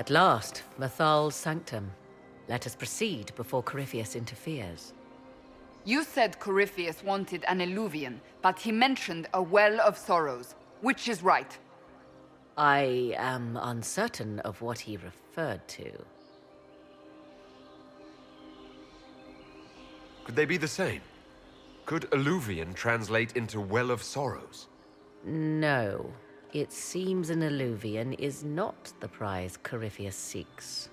At last, Mathal's sanctum. Let us proceed before Corypheus interferes. You said Corypheus wanted an eluvian, but he mentioned a well of sorrows. Which is right? I am uncertain of what he referred to. Could they be the same? Could alluvian translate into well of sorrows? No. It seems an alluvian is not the prize Corypheus seeks.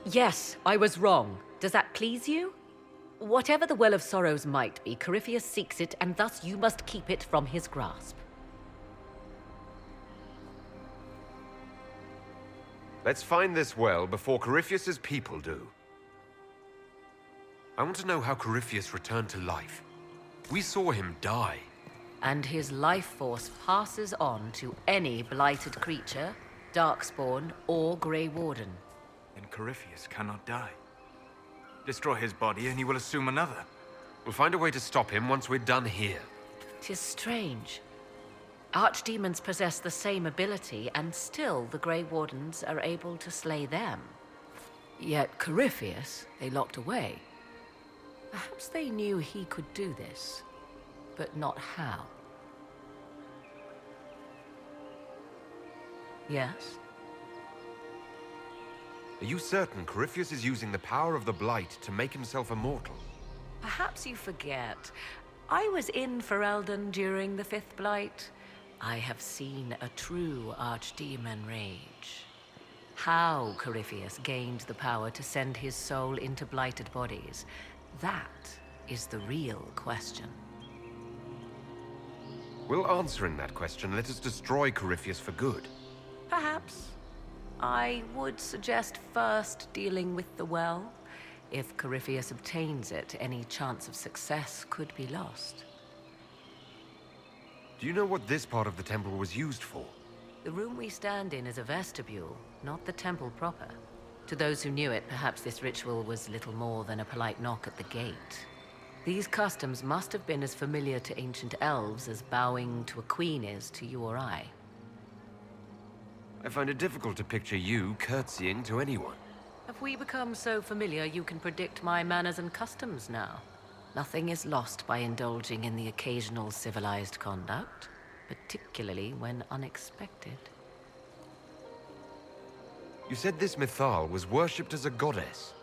Yes, I was wrong. Does that please you? Whatever the Well of Sorrows might be, Corypheus seeks it, and thus you must keep it from his grasp. Let's find this well before Corypheus's people do. I want to know how Corypheus returned to life. We saw him die. And his life force passes on to any blighted creature, darkspawn, or Grey Warden. Then Corypheus cannot die. Destroy his body and he will assume another. We'll find a way to stop him once we're done here. 'Tis strange. Archdemons possess the same ability, and still the Grey Wardens are able to slay them. Yet Corypheus they locked away. Perhaps they knew he could do this, but not how. Yes? Are you certain Corypheus is using the power of the Blight to make himself immortal? Perhaps you forget. I was in Ferelden during the Fifth Blight. I have seen a true archdemon rage. How Corypheus gained the power to send his soul into blighted bodies, that is the real question. Will answering that question let us destroy Corypheus for good? Perhaps. I would suggest first dealing with the well. If Corypheus obtains it, any chance of success could be lost. Do you know what this part of the temple was used for? The room we stand in is a vestibule, not the temple proper. To those who knew it, perhaps this ritual was little more than a polite knock at the gate. These customs must have been as familiar to ancient elves as bowing to a queen is to you or I. I find it difficult to picture you curtsying to anyone. Have we become so familiar you can predict my manners and customs now? Nothing is lost by indulging in the occasional civilized conduct, particularly when unexpected. You said this Mythal was worshipped as a goddess.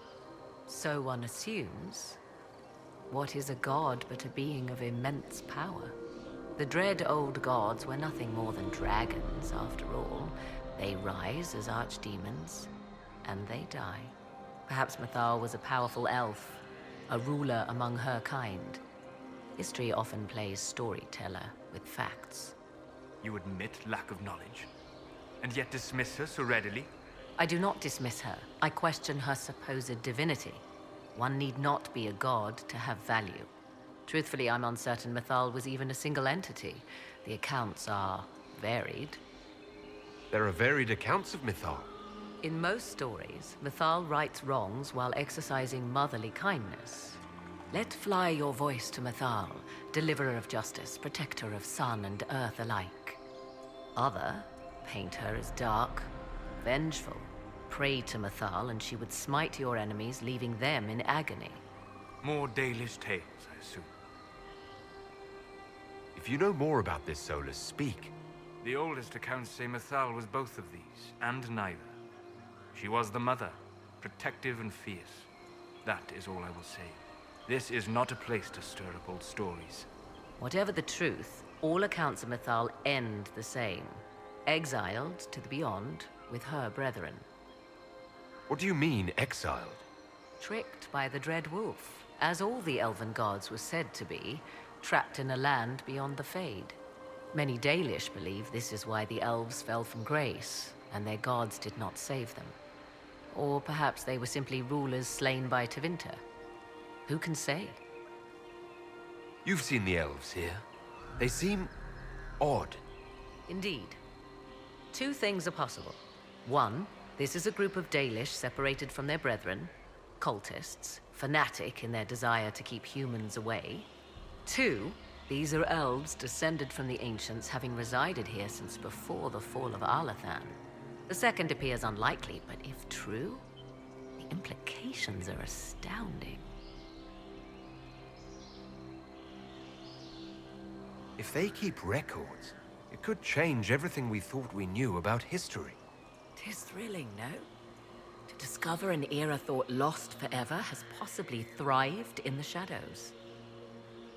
So one assumes. What is a god but a being of immense power? The dread old gods were nothing more than dragons, after all. They rise as archdemons, and they die. Perhaps Mythal was a powerful elf, a ruler among her kind. History often plays storyteller with facts. You admit lack of knowledge, and yet dismiss her so readily? I do not dismiss her. I question her supposed divinity. One need not be a god to have value. Truthfully, I'm uncertain Mythal was even a single entity. The accounts are varied. There are varied accounts of Mythal. In most stories, Mythal rights wrongs while exercising motherly kindness. Let fly your voice to Mythal, deliverer of justice, protector of sun and earth alike. Other paint her as dark, vengeful. Pray to Mythal and she would smite your enemies, leaving them in agony. More Dalish tales, I assume. If you know more about this Solus, speak. The oldest accounts say Mythal was both of these, and neither. She was the mother, protective and fierce. That is all I will say. This is not a place to stir up old stories. Whatever the truth, all accounts of Mythal end the same. Exiled to the beyond with her brethren. What do you mean, exiled? Tricked by the Dread Wolf, as all the elven gods were said to be, trapped in a land beyond the Fade. Many Dalish believe this is why the elves fell from grace, and their gods did not save them. Or perhaps they were simply rulers slain by Tevinter. Who can say? You've seen the elves here. They seem odd. Indeed. Two things are possible. One, this is a group of Dalish separated from their brethren, cultists, fanatic in their desire to keep humans away. Two, These are elves descended from the ancients, having resided here since before the fall of Arlathan. The second appears unlikely, but if true, the implications are astounding. If they keep records, it could change everything we thought we knew about history. 'Tis thrilling, no? To discover an era thought lost forever has possibly thrived in the shadows.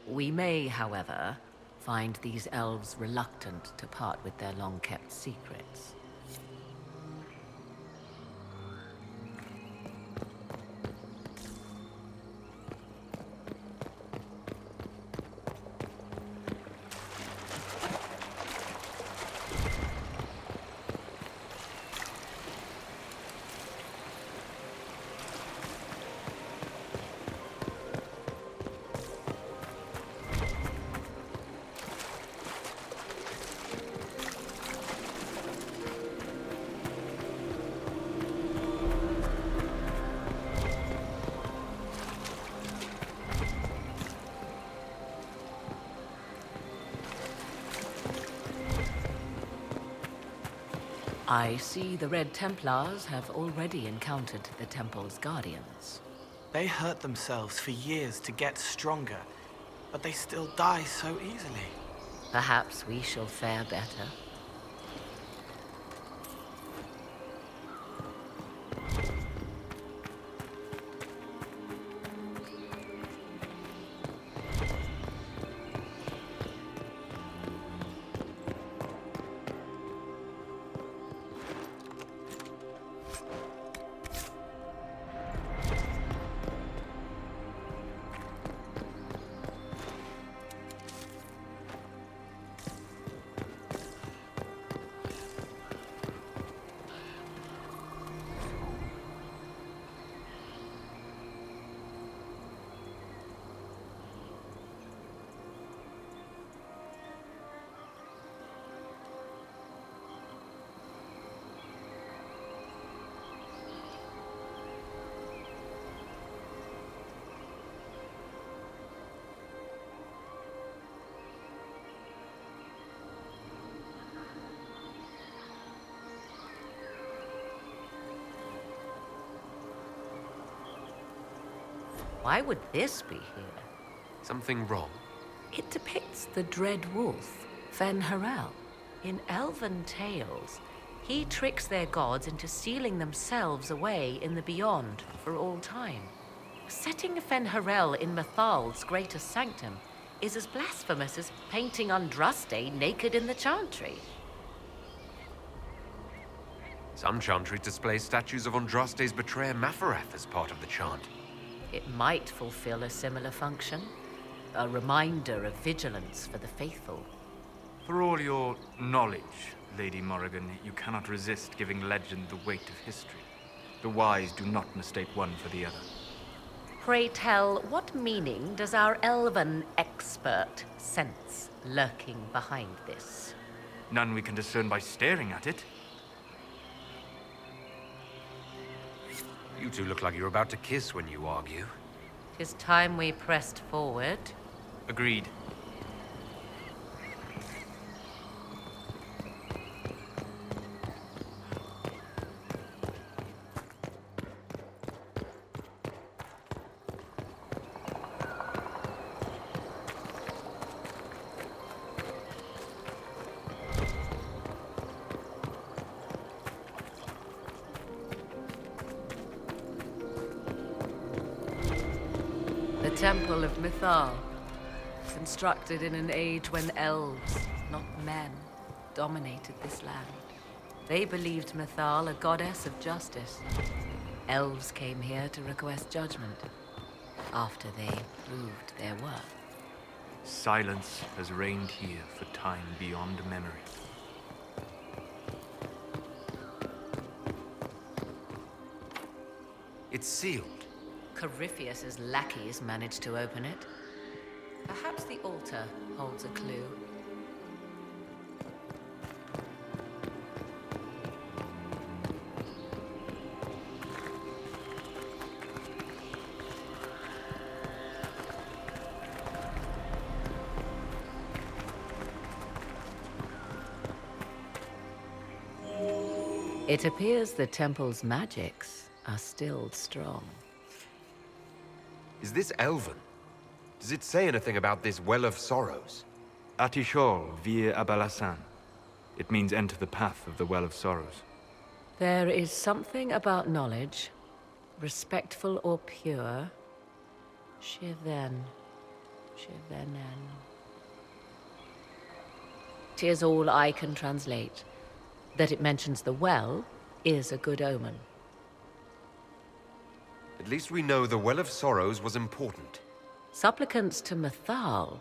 We may, however, find these elves reluctant to part with their long-kept secrets. I see the Red Templars have already encountered the Temple's guardians. They hurt themselves for years to get stronger, but they still die so easily. Perhaps we shall fare better. Why would this be here? Something wrong? It depicts the dread wolf, Fen-Harel. In elven tales, he tricks their gods into sealing themselves away in the beyond for all time. Setting Fen-Harel in Methal's greater sanctum is as blasphemous as painting Andraste naked in the chantry. Some chantries display statues of Andraste's betrayer Mafarath as part of the chant. It might fulfill a similar function, a reminder of vigilance for the faithful. For all your knowledge, Lady Morrigan, you cannot resist giving legend the weight of history. The wise do not mistake one for the other. Pray tell, what meaning does our elven expert sense lurking behind this? None we can discern by staring at it. You two look like you're about to kiss when you argue. 'Tis time we pressed forward. Agreed. The Temple of Mithal, constructed in an age when elves, not men, dominated this land. They believed Mithal a goddess of justice. Elves came here to request judgment, after they proved their worth. Silence has reigned here for time beyond memory. It's sealed. Corypheus's lackeys managed to open it. Perhaps the altar holds a clue. It appears the temple's magics are still strong. Is this Elven? Does it say anything about this Well of Sorrows? Atishol vir Abalasan. It means enter the path of the Well of Sorrows. There is something about knowledge, respectful or pure. Shiven. Shivenen. Tis all I can translate. That it mentions the well is a good omen. At least we know the Well of Sorrows was important. Supplicants to Mithal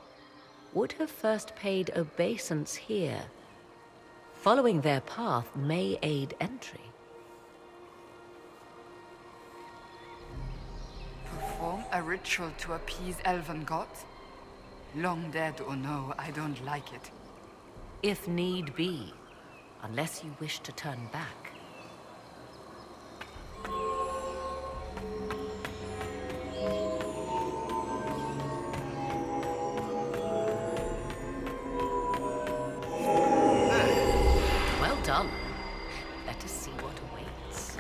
would have first paid obeisance here. Following their path may aid entry. Perform a ritual to appease elven gods? Long dead or no, I don't like it. If need be, unless you wish to turn back. Well done. Let us see what awaits.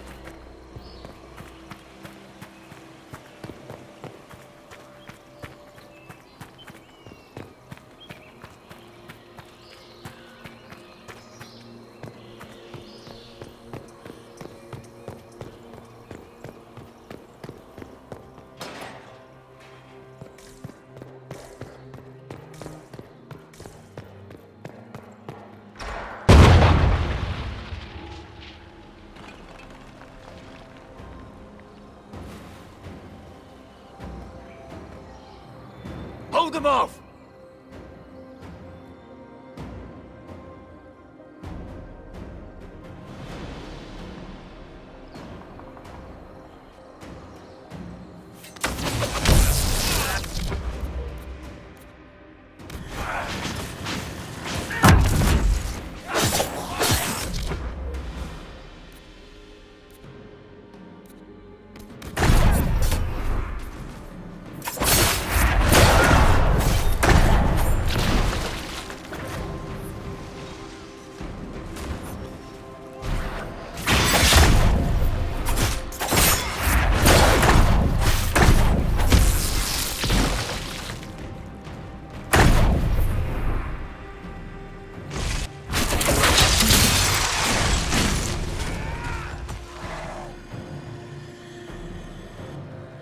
Hold them off!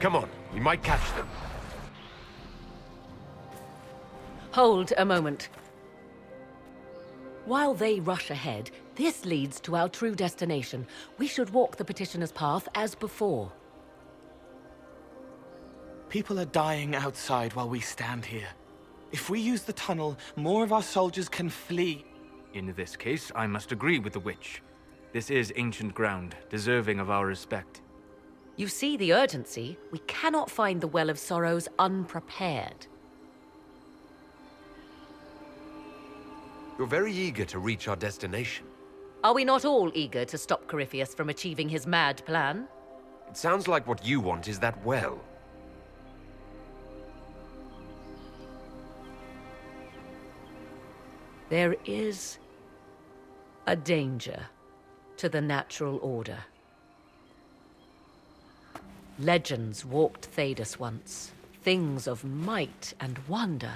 Come on, we might catch them. Hold a moment. While they rush ahead, this leads to our true destination. We should walk the petitioner's path as before. People are dying outside while we stand here. If we use the tunnel, more of our soldiers can flee. In this case, I must agree with the witch. This is ancient ground, deserving of our respect. You see the urgency? We cannot find the Well of Sorrows unprepared. You're very eager to reach our destination. Are we not all eager to stop Corypheus from achieving his mad plan? It sounds like what you want is that well. There is a danger to the natural order. Legends walked Thedas once, things of might and wonder.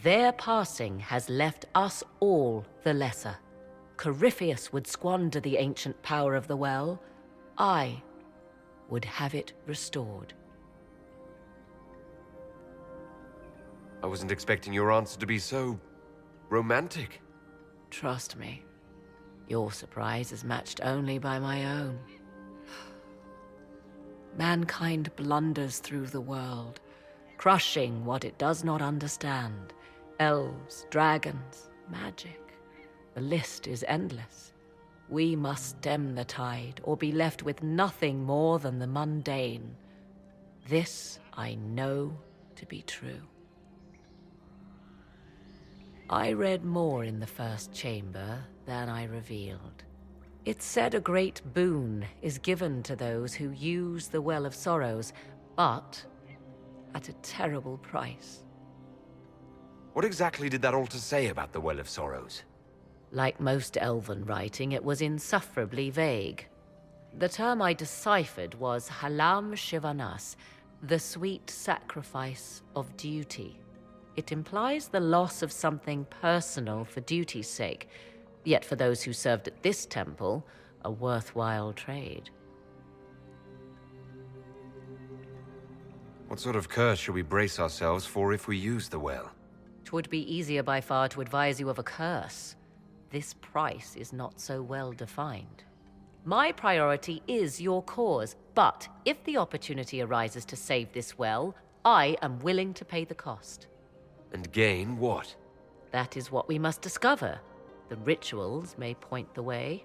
Their passing has left us all the lesser. Corypheus would squander the ancient power of the well. I would have it restored. I wasn't expecting your answer to be so romantic. Trust me, your surprise is matched only by my own. Mankind blunders through the world, crushing what it does not understand. Elves, dragons, magic. The list is endless. We must stem the tide, or be left with nothing more than the mundane. This I know to be true. I read more in the first chamber than I revealed. It said a great boon is given to those who use the Well of Sorrows, but at a terrible price. What exactly did that altar say about the Well of Sorrows? Like most elven writing, it was insufferably vague. The term I deciphered was Halam Shivanas, the sweet sacrifice of duty. It implies the loss of something personal for duty's sake, yet for those who served at this temple, a worthwhile trade. What sort of curse should we brace ourselves for if we use the well? 'Twould be easier by far to advise you of a curse. This price is not so well defined. My priority is your cause, but if the opportunity arises to save this well, I am willing to pay the cost. And gain what? That is what we must discover. The rituals may point the way.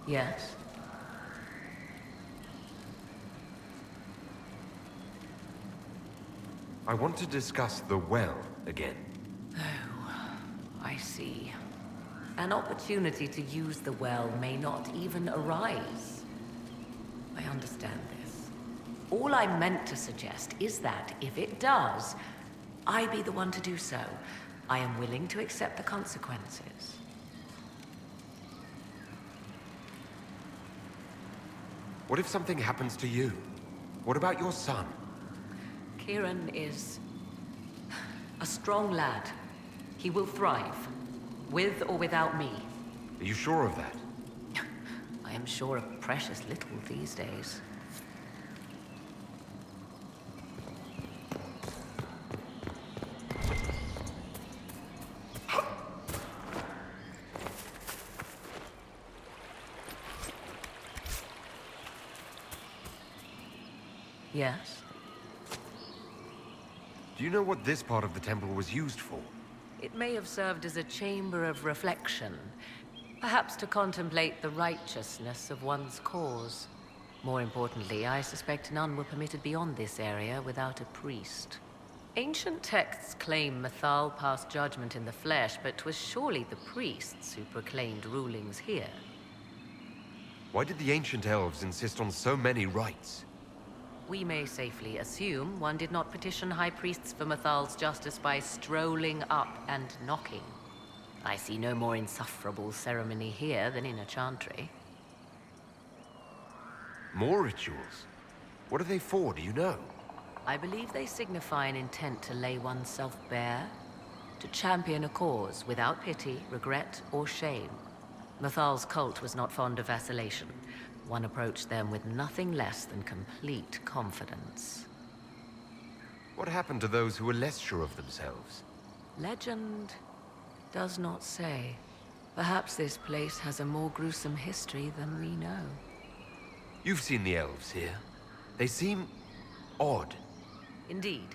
Yes. I want to discuss the well again. I see. An opportunity to use the well may not even arise. I understand this. All I meant to suggest is that, if it does, I be the one to do so. I am willing to accept the consequences. What if something happens to you? What about your son? Kieran is a strong lad. He will thrive, with or without me. Are you sure of that? I am sure of precious little these days. Yes? Do you know what this part of the temple was used for? It may have served as a chamber of reflection, perhaps to contemplate the righteousness of one's cause. More importantly, I suspect none were permitted beyond this area without a priest. Ancient texts claim Mathal passed judgment in the flesh, but 'twas surely the priests who proclaimed rulings here. Why did the ancient elves insist on so many rites? We may safely assume one did not petition high priests for Mathal's justice by strolling up and knocking. I see no more insufferable ceremony here than in a chantry. More rituals? What are they for, do you know? I believe they signify an intent to lay oneself bare, to champion a cause without pity, regret, or shame. Mathal's cult was not fond of vacillation. One approached them with nothing less than complete confidence. What happened to those who were less sure of themselves? Legend does not say. Perhaps this place has a more gruesome history than we know. You've seen the elves here. They seem odd. Indeed.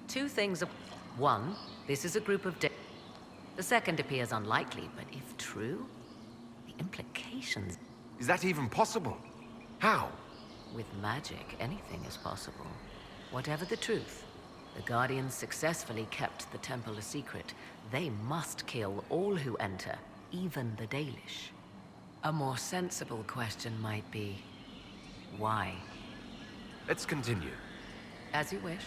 Two things are... One, this is a group of The second appears unlikely, but if true, the implications... Is that even possible? How? With magic, anything is possible. Whatever the truth, the Guardians successfully kept the temple a secret. They must kill all who enter, even the Dalish. A more sensible question might be, why? Let's continue. As you wish.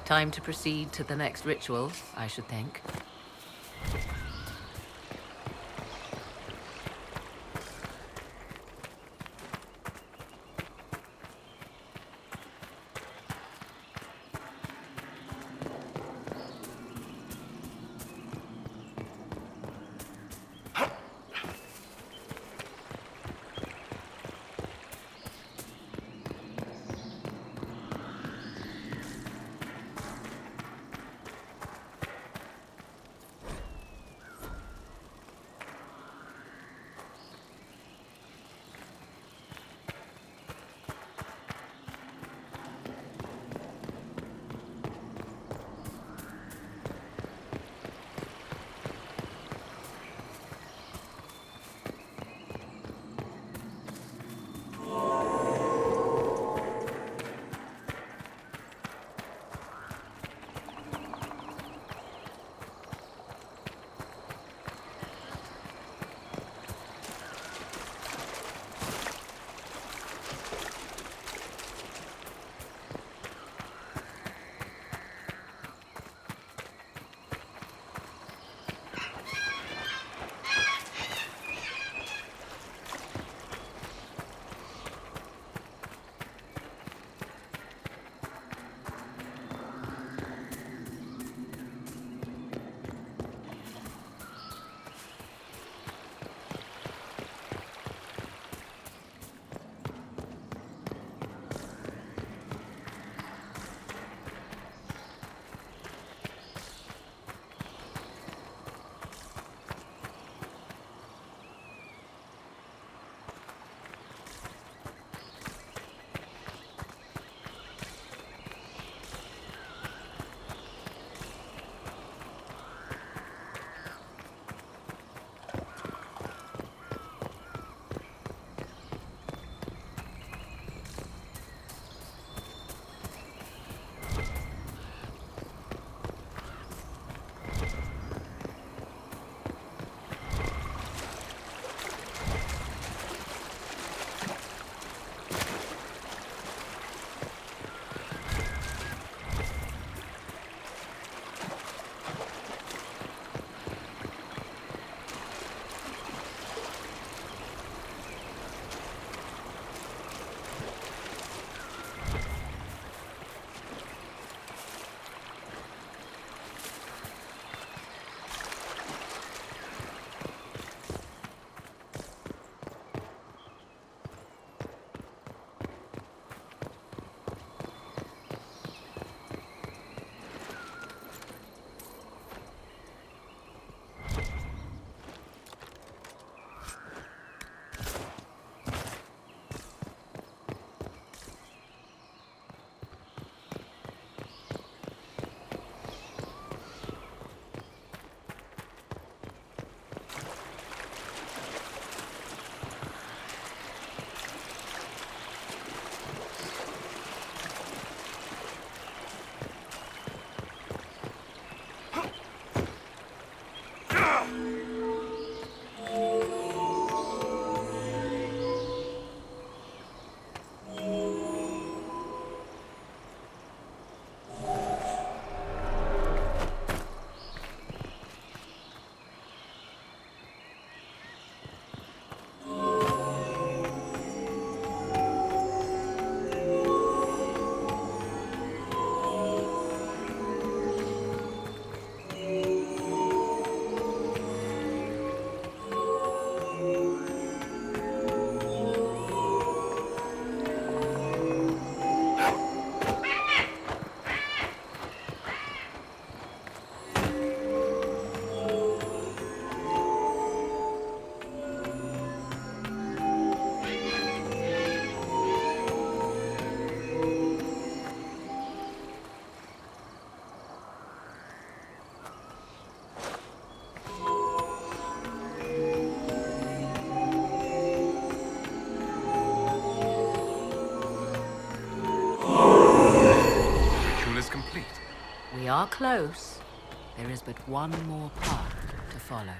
Time to proceed to the next ritual, I should think. We are close. There is but one more path to follow.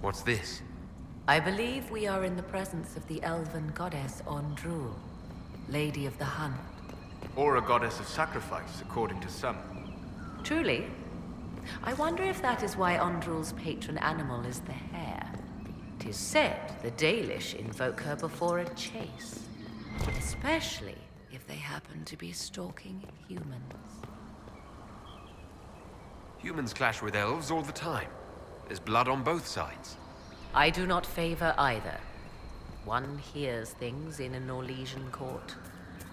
What's this? I believe we are in the presence of the elven goddess Ondrul, Lady of the Hunt. Or a goddess of sacrifice, according to some. Truly? I wonder if that is why Ondrul's patron animal is the hare. 'Tis said the Dalish invoke her before a chase, especially if they happen to be stalking humans. Humans clash with elves all the time. There's blood on both sides. I do not favor either. One hears things in an Orlesian court.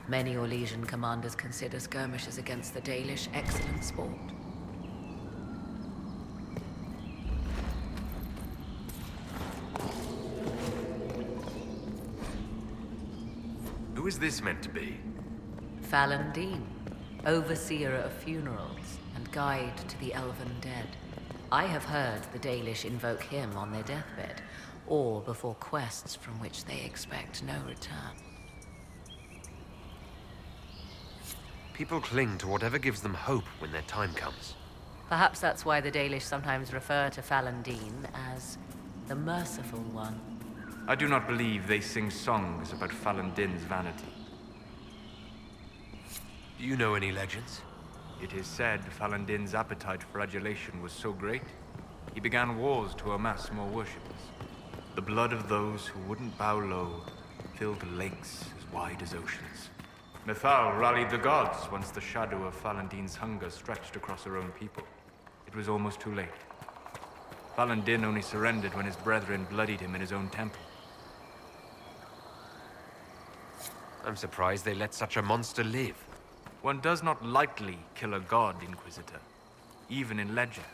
Many Orlesian commanders consider skirmishes against the Dalish excellent sport. Who is this meant to be? Fallandine, overseer of funerals and guide to the elven dead. I have heard the Dalish invoke him on their deathbed, or before quests from which they expect no return. People cling to whatever gives them hope when their time comes. Perhaps that's why the Dalish sometimes refer to Fallandine as the Merciful One. I do not believe they sing songs about Fallandine's vanity. Do you know any legends? It is said Fallandine's appetite for adulation was so great, he began wars to amass more worshippers. The blood of those who wouldn't bow low filled lakes as wide as oceans. Nethal rallied the gods once the shadow of Fallandine's hunger stretched across her own people. It was almost too late. Fallandine only surrendered when his brethren bloodied him in his own temple. I'm surprised they let such a monster live. One does not lightly kill a god, Inquisitor, even in legend.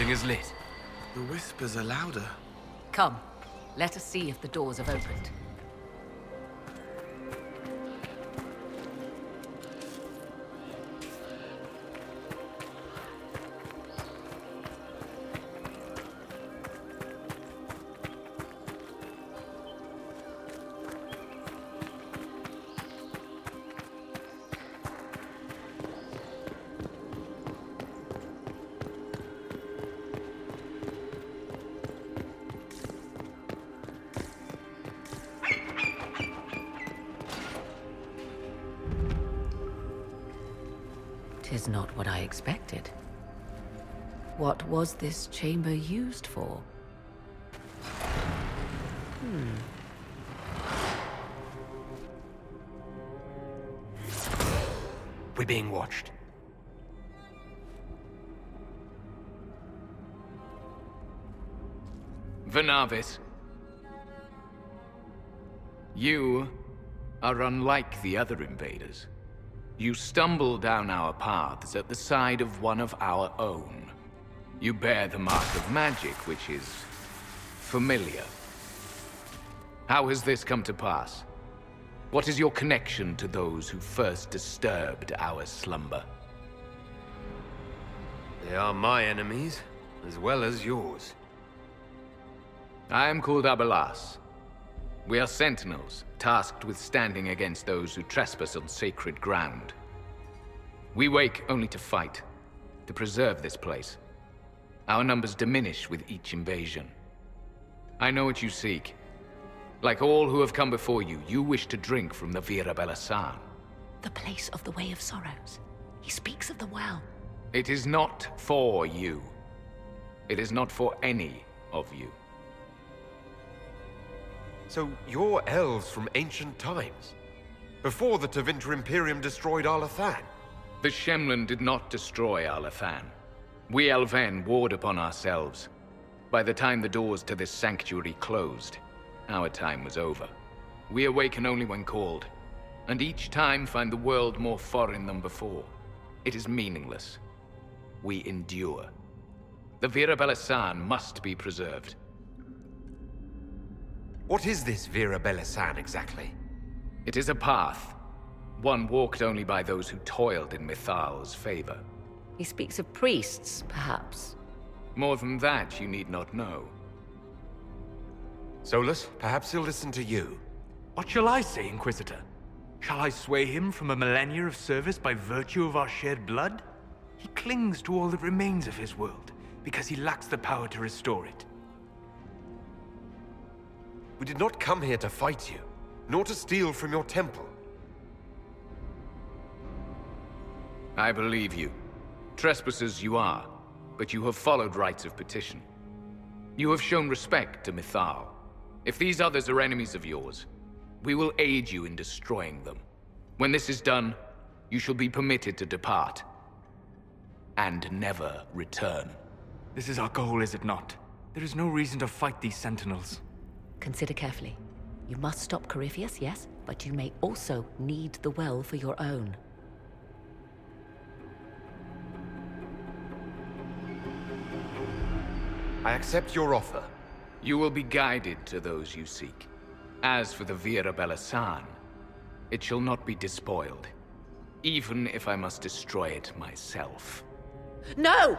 Is lit. The whispers are louder. Come, let us see if the doors have opened. Tis not what I expected. What was this chamber used for? We're being watched. Vernavis. You are unlike the other invaders. You stumble down our paths at the side of one of our own. You bear the mark of magic, which is familiar. How has this come to pass? What is your connection to those who first disturbed our slumber? They are my enemies, as well as yours. I am called Abelas. We are sentinels, tasked with standing against those who trespass on sacred ground. We wake only to fight, to preserve this place. Our numbers diminish with each invasion. I know what you seek. Like all who have come before you, you wish to drink from the Vira Belasan. The place of the Way of Sorrows. He speaks of the well. It is not for you. It is not for any of you. So you're elves from ancient times? Before the Tevinter Imperium destroyed Arlathan? The Shemlin did not destroy Arlathan. We Elven warred upon ourselves. By the time the doors to this sanctuary closed, our time was over. We awaken only when called, and each time find the world more foreign than before. It is meaningless. We endure. The Vira Belasan must be preserved. What is this Vira Belasan exactly? It is a path, one walked only by those who toiled in Mithal's favor. He speaks of priests, perhaps. More than that, you need not know. Solus, perhaps he'll listen to you. What shall I say, Inquisitor? Shall I sway him from a millennia of service by virtue of our shared blood? He clings to all that remains of his world, because he lacks the power to restore it. We did not come here to fight you, nor to steal from your temple. I believe you. Trespassers you are, but you have followed rites of petition. You have shown respect to Mithal. If these others are enemies of yours, we will aid you in destroying them. When this is done, you shall be permitted to depart. And never return. This is our goal, is it not? There is no reason to fight these sentinels. Consider carefully. You must stop Corypheus, yes, but you may also need the well for your own. I accept your offer. You will be guided to those you seek. As for the Vira Belasan, it shall not be despoiled, even if I must destroy it myself. No!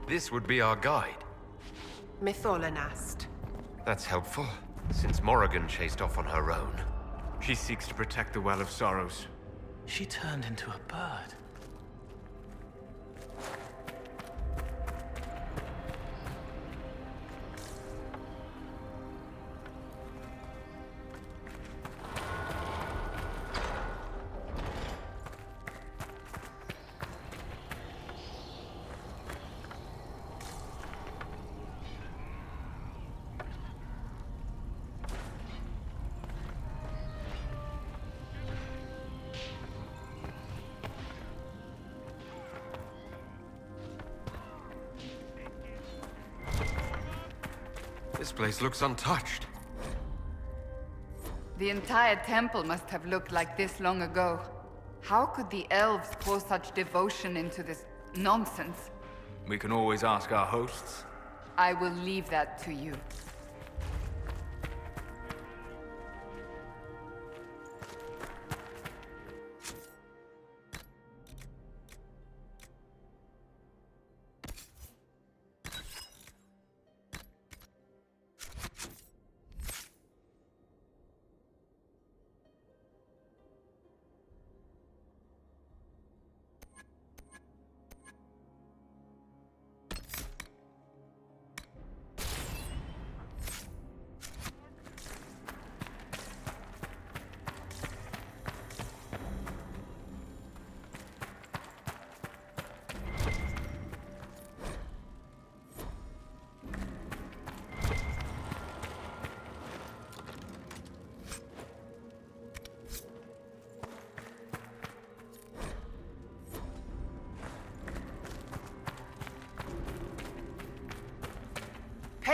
This would be our guide. Mytholanast. That's helpful, since Morrigan chased off on her own. She seeks to protect the Well of Sorrows. She turned into a bird. This place looks untouched. The entire temple must have looked like this long ago. How could the elves pour such devotion into this nonsense? We can always ask our hosts. I will leave that to you.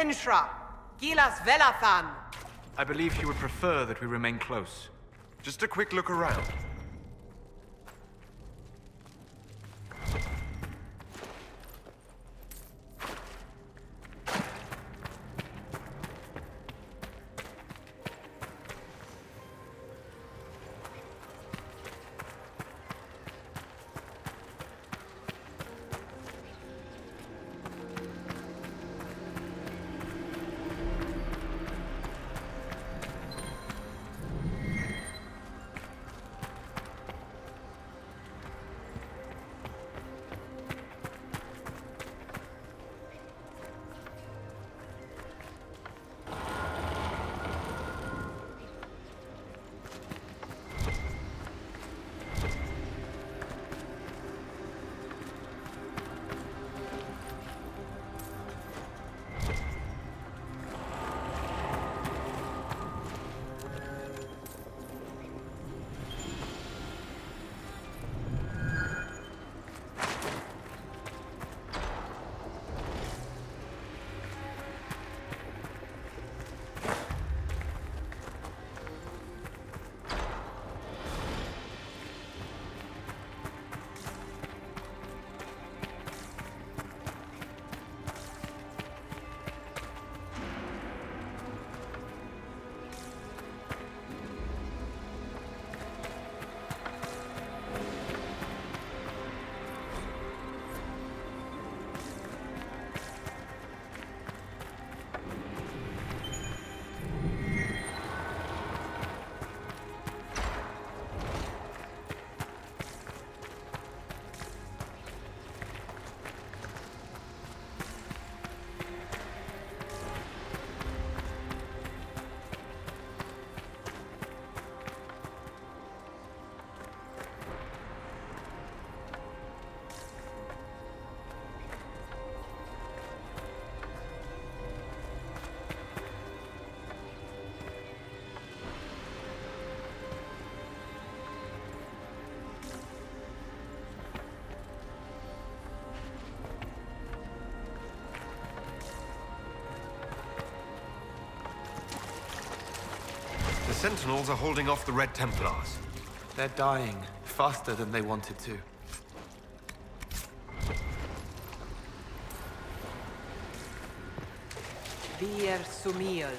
Henshra, Gilas Velathan. I believe she would prefer that we remain close. Just a quick look around. The Sentinels are holding off the Red Templars. They're dying faster than they wanted to. Vir Sumiel.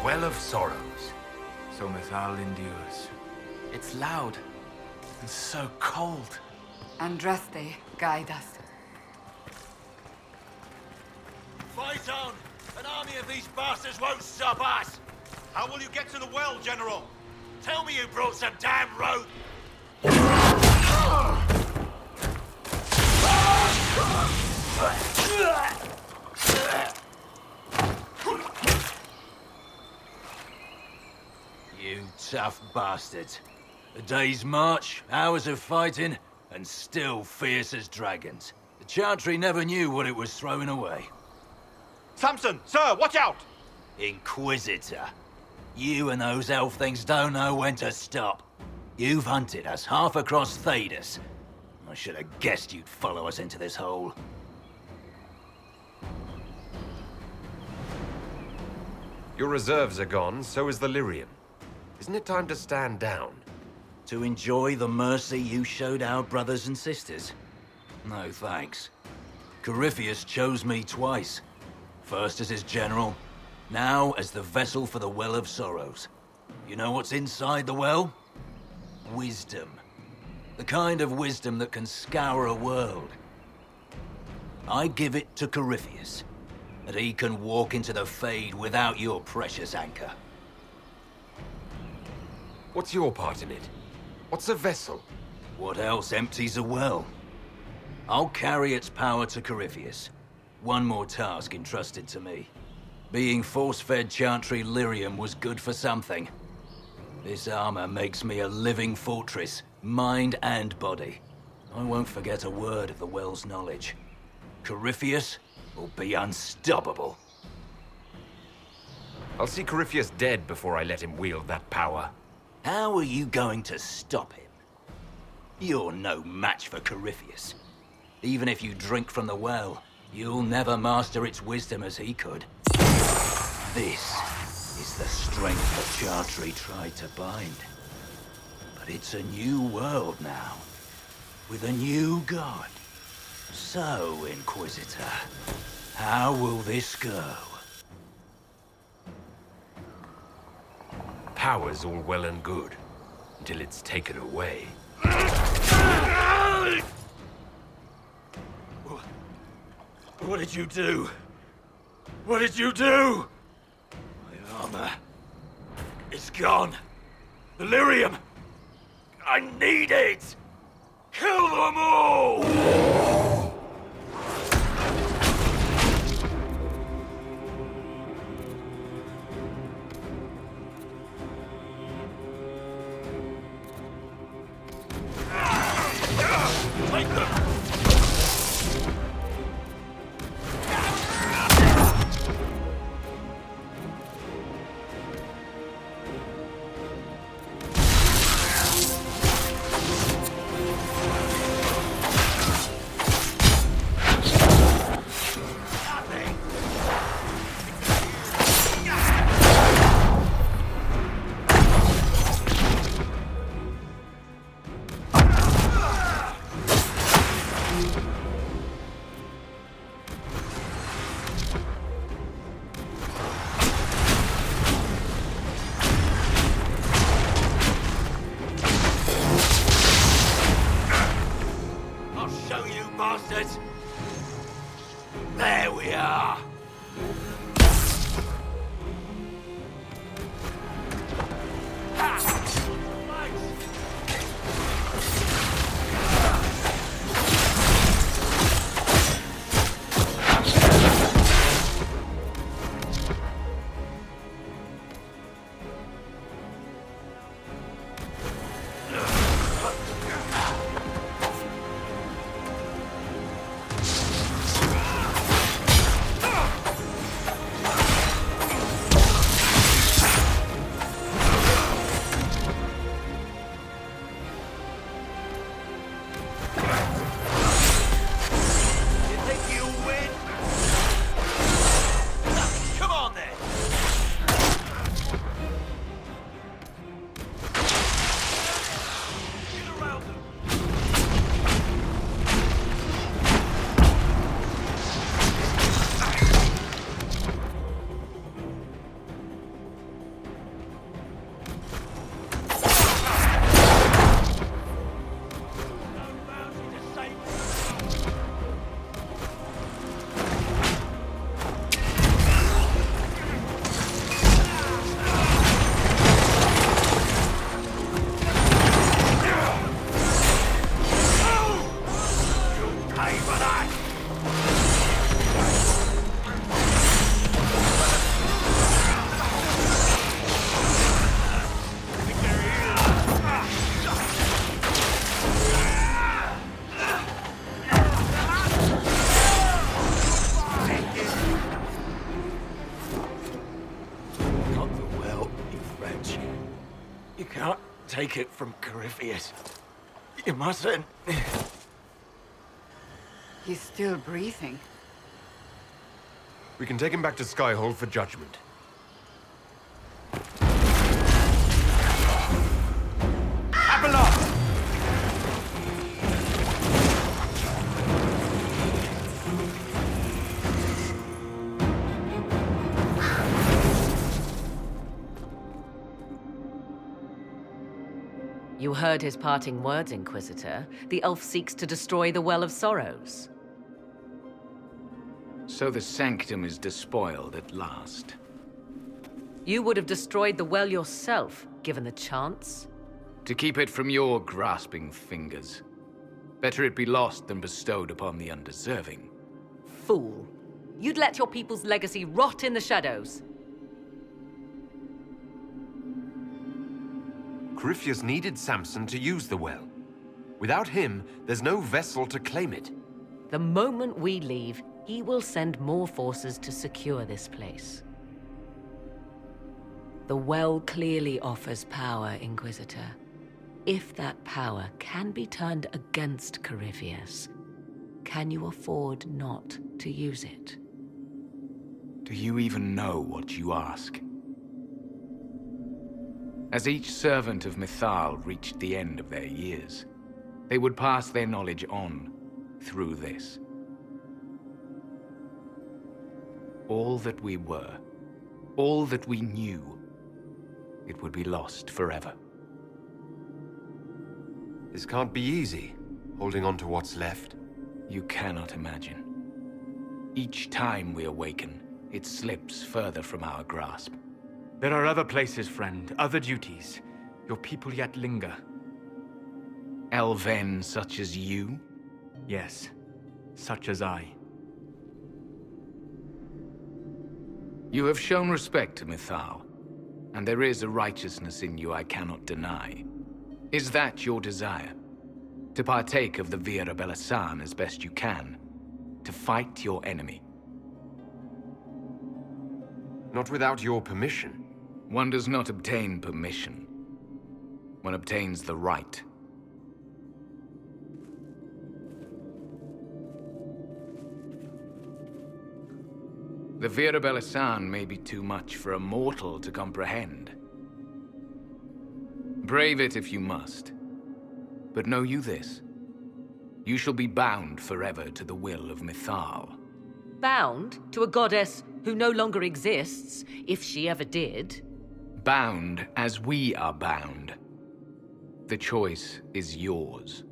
Well of Sorrows. So Mithal endures. It's loud and so cold. Andraste, guide us. Fight on! An army of these bastards won't stop us! How will you get to the well, General? Tell me you brought some damn road! You tough bastards. A day's march, hours of fighting, and still fierce as dragons. The Chantry never knew what it was throwing away. Samson, sir, watch out! Inquisitor. You and those elf things don't know when to stop. You've hunted us half across Thedas. I should have guessed you'd follow us into this hole. Your reserves are gone, so is the Lyrium. Isn't it time to stand down? To enjoy the mercy you showed our brothers and sisters? No thanks. Corypheus chose me twice. First as his general, now as the vessel for the Well of Sorrows. You know what's inside the well? Wisdom. The kind of wisdom that can scour a world. I give it to Corypheus, that he can walk into the Fade without your precious anchor. What's your part in it? What's a vessel? What else empties a well? I'll carry its power to Corypheus. One more task entrusted to me. Being force-fed Chantry lyrium was good for something. This armor makes me a living fortress, mind and body. I won't forget a word of the well's knowledge. Corypheus will be unstoppable. I'll see Corypheus dead before I let him wield that power. How are you going to stop him? You're no match for Corypheus. Even if you drink from the well, you'll never master its wisdom as he could. This is the strength the Chantry tried to bind. But it's a new world now, with a new god. So, Inquisitor, how will this go? Power's all well and good, until it's taken away. What did you do? What did you do? My armor. It's gone. The lyrium. I need it! Kill them all! Take them! There we are. Take it from Corypheus. You mustn't. He's still breathing. We can take him back to Skyhold for judgment. Abelard! You heard his parting words, Inquisitor. The elf seeks to destroy the Well of Sorrows. So the sanctum is despoiled at last. You would have destroyed the well yourself, given the chance. To keep it from your grasping fingers. Better it be lost than bestowed upon the undeserving. Fool. You'd let your people's legacy rot in the shadows. Corypheus needed Samson to use the well. Without him, there's no vessel to claim it. The moment we leave, he will send more forces to secure this place. The well clearly offers power, Inquisitor. If that power can be turned against Corypheus, can you afford not to use it? Do you even know what you ask? As each servant of Mythal reached the end of their years, they would pass their knowledge on through this. All that we were, all that we knew, it would be lost forever. This can't be easy, holding on to what's left. You cannot imagine. Each time we awaken, it slips further from our grasp. There are other places, friend, other duties. Your people yet linger. Elven such as you? Yes, such as I. You have shown respect to Mythal, and there is a righteousness in you I cannot deny. Is that your desire? To partake of the Vira Belasan as best you can? To fight your enemy? Not without your permission. One does not obtain permission. One obtains the right. The Vira Belasan may be too much for a mortal to comprehend. Brave it if you must. But know you this. You shall be bound forever to the will of Mythal. Bound to a goddess who no longer exists, if she ever did. Bound as we are bound. The choice is yours.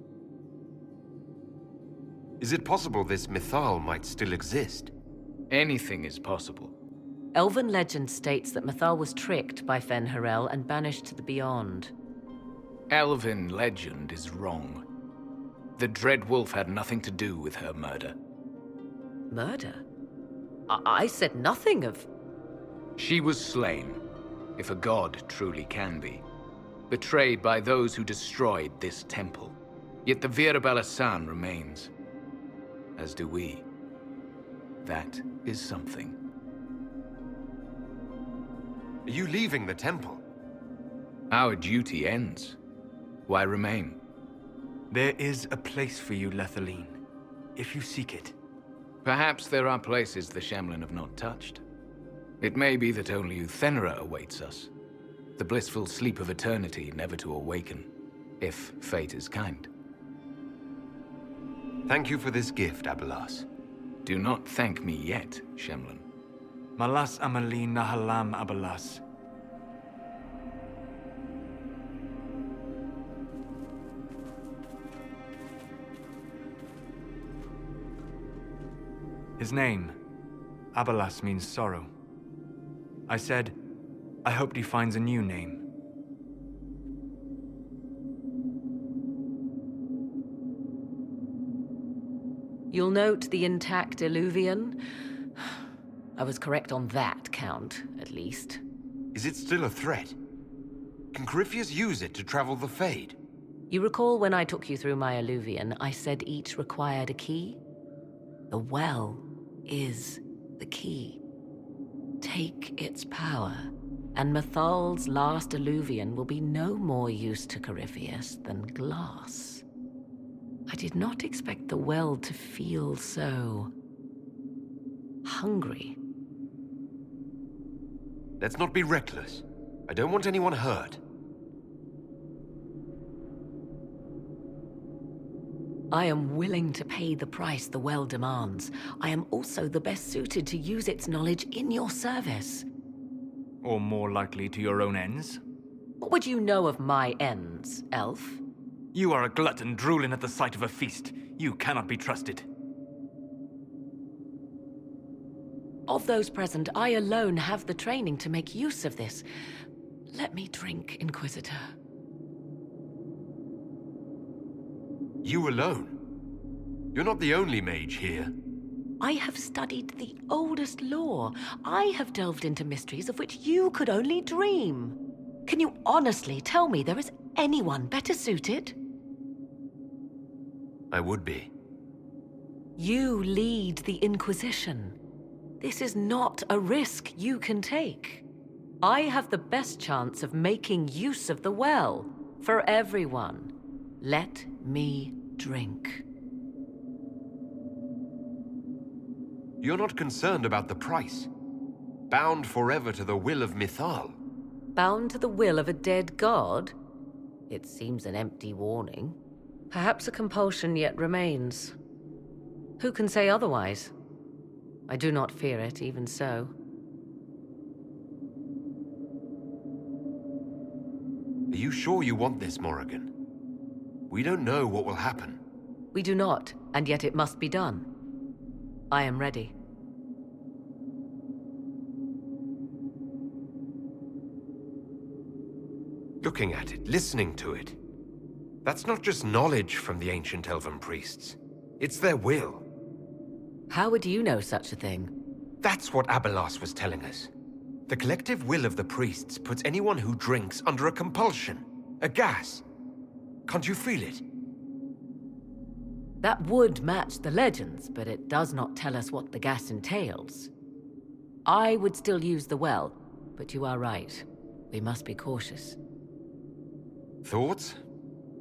Is it possible this Mythal might still exist? Anything is possible. Elven legend states that Mythal was tricked by Fen-Harel and banished to the Beyond. Elven legend is wrong. The Dread Wolf had nothing to do with her murder. Murder? I said nothing of... She was slain, if a god truly can be. Betrayed by those who destroyed this temple. Yet the Virabala-san remains. As do we. That is something. Are you leaving the temple? Our duty ends. Why remain? There is a place for you, Lethaline, if you seek it. Perhaps there are places the Shamlan have not touched. It may be that only Uthenera awaits us. The blissful sleep of eternity, never to awaken, if fate is kind. Thank you for this gift, Abelas. Do not thank me yet, Shamlan. Malas Amalin Nahalam Abalas. His name, Abalas, means sorrow. I said, I hoped he finds a new name. You'll note the intact Illuvian. I was correct on that count, at least. Is it still a threat? Can Corypheus use it to travel the Fade? You recall when I took you through my Illuvian, I said each required a key? The well is the key. Take its power, and Mythal's last Illuvian will be no more use to Corypheus than glass. I did not expect the well to feel so... hungry. Let's not be reckless. I don't want anyone hurt. I am willing to pay the price the well demands. I am also the best suited to use its knowledge in your service. Or more likely to your own ends? What would you know of my ends, elf? You are a glutton drooling at the sight of a feast. You cannot be trusted. Of those present, I alone have the training to make use of this. Let me drink, Inquisitor. You alone? You're not the only mage here. I have studied the oldest lore. I have delved into mysteries of which you could only dream. Can you honestly tell me there is anyone better suited? I would be. You lead the Inquisition. This is not a risk you can take. I have the best chance of making use of the well for everyone. Let me drink. You're not concerned about the price. Bound forever to the will of Mythal. Bound to the will of a dead god? It seems an empty warning. Perhaps a compulsion yet remains. Who can say otherwise? I do not fear it, even so. Are you sure you want this, Morrigan? We don't know what will happen. We do not, and yet it must be done. I am ready. Looking at it, listening to it. That's not just knowledge from the ancient elven priests. It's their will. How would you know such a thing? That's what Abelas was telling us. The collective will of the priests puts anyone who drinks under a compulsion. A gas. Can't you feel it? That would match the legends, but it does not tell us what the gas entails. I would still use the well, but you are right. We must be cautious. Thoughts?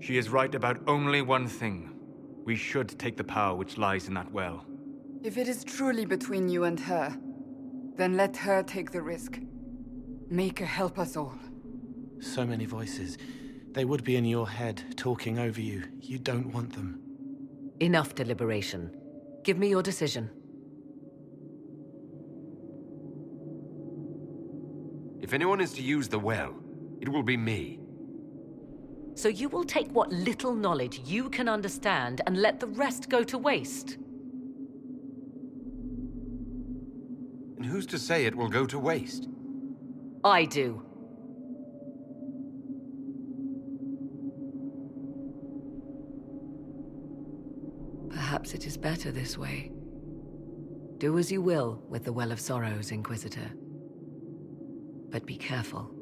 She is right about only one thing. We should take the power which lies in that well. If it is truly between you and her, then let her take the risk. Make her help us all. So many voices. They would be in your head, talking over you. You don't want them. Enough deliberation. Give me your decision. If anyone is to use the well, it will be me. So you will take what little knowledge you can understand and let the rest go to waste? And who's to say it will go to waste? I do. Perhaps it is better this way. Do as you will with the Well of Sorrows, Inquisitor. But be careful.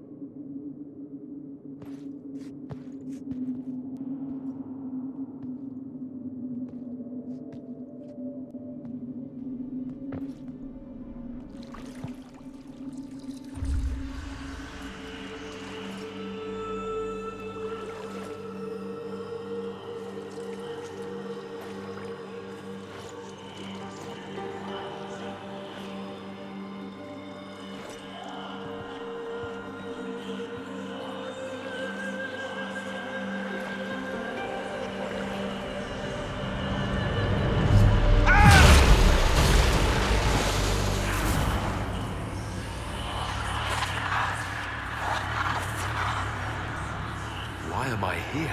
Why am I here?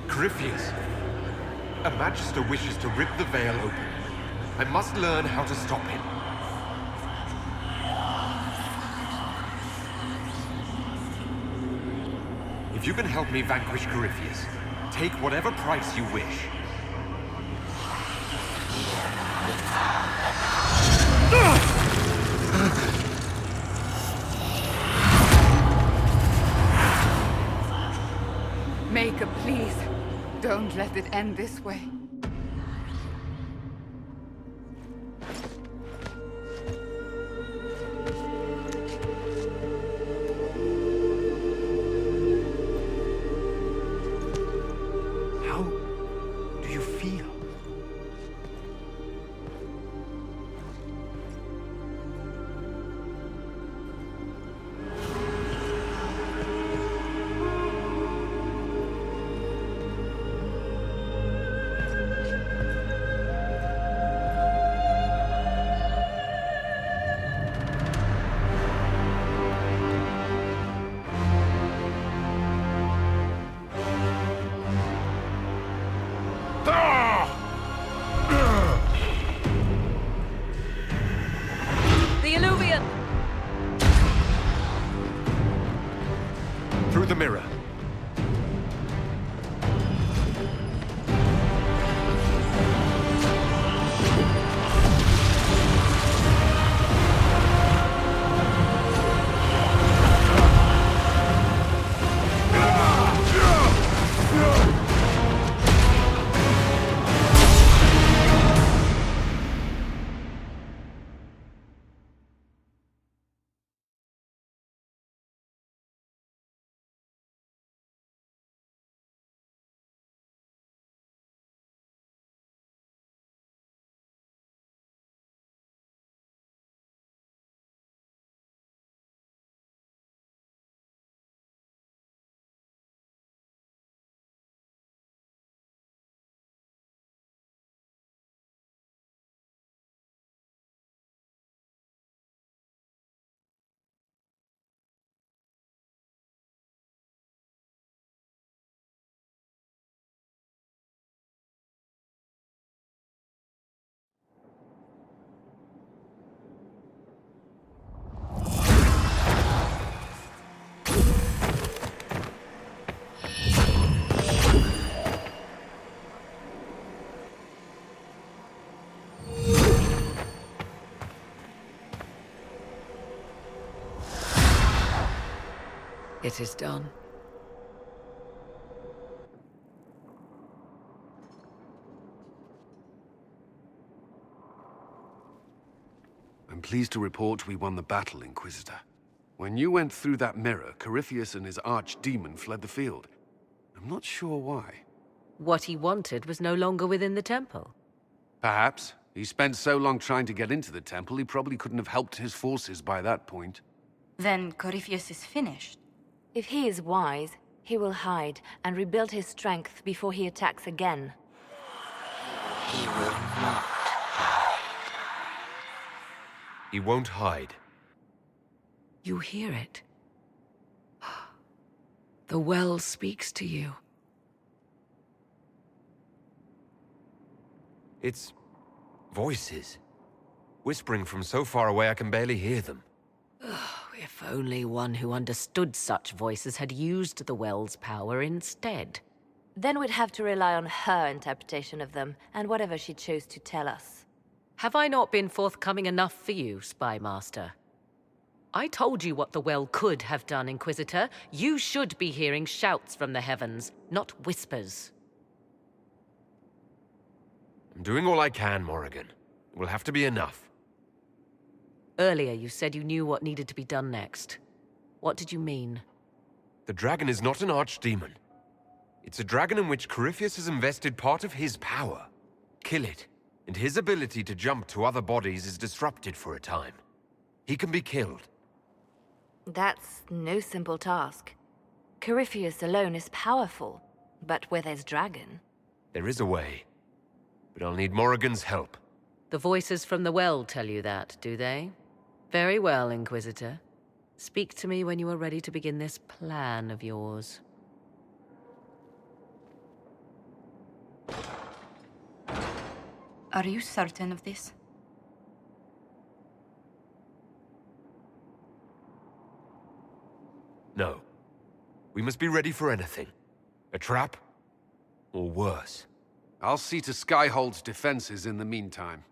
Corypheus! A Magister wishes to rip the veil open. I must learn how to stop him. If you can help me vanquish Corypheus, take whatever price you wish. Maker, please, don't let it end this way. How do you feel? The Illuvian! Through the mirror. It is done. I'm pleased to report we won the battle, Inquisitor. When you went through that mirror, Corypheus and his archdemon fled the field. I'm not sure why. What he wanted was no longer within the temple. Perhaps. He spent so long trying to get into the temple, he probably couldn't have helped his forces by that point. Then Corypheus is finished. If he is wise, he will hide and rebuild his strength before he attacks again. He will not. He won't hide. You hear it? The well speaks to you. It's voices. Whispering from so far away I can barely hear them. If only one who understood such voices had used the well's power instead. Then we'd have to rely on her interpretation of them, and whatever she chose to tell us. Have I not been forthcoming enough for you, Spy Master? I told you what the well could have done, Inquisitor. You should be hearing shouts from the heavens, not whispers. I'm doing all I can, Morrigan. It will have to be enough. Earlier you said you knew what needed to be done next. What did you mean? The dragon is not an archdemon. It's a dragon in which Corypheus has invested part of his power. Kill it, and his ability to jump to other bodies is disrupted for a time. He can be killed. That's no simple task. Corypheus alone is powerful, but where there's dragon... There is a way, but I'll need Morrigan's help. The voices from the well tell you that, do they? Very well, Inquisitor. Speak to me when you are ready to begin this plan of yours. Are you certain of this? No. We must be ready for anything. A trap, or worse. I'll see to Skyhold's defenses in the meantime.